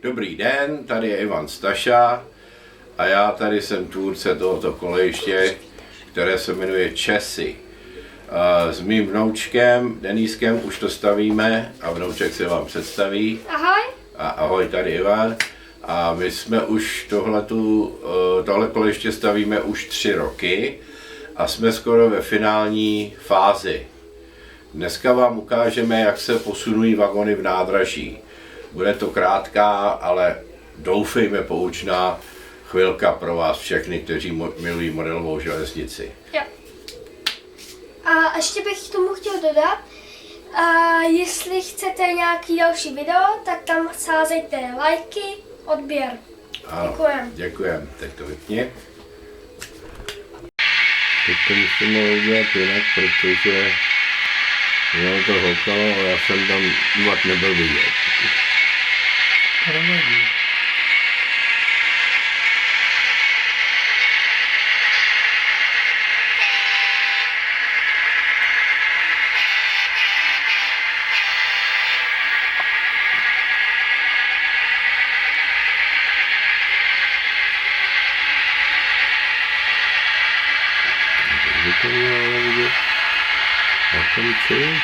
Dobrý den, tady je Ivan Staša a já tady jsem tvůrce tohoto kolejiště, které se jmenuje Česy. S mým vnoučkem Denískem už to stavíme a vnouček se vám představí. Ahoj. A ahoj, tady Ivan. A my jsme už tohle kolejiště stavíme už 3 roky a jsme skoro ve finální fázi. Dneska vám ukážeme, jak se posunují vagony v nádraží. Bude to krátká, ale doufejme poučná chvilka pro vás všechny, kteří milují modelovou železnici. Jo. A ještě bych k tomu chtěl dodat, jestli chcete nějaký další video, tak tam sázejte lajky, odběr. Děkujem. Děkujem. Teď to vypni. Teď to musíme udělat jinak, protože ono to houkalo a já jsem tam vůbec nebyl vidět. To mělo ale vidět. A tam co je?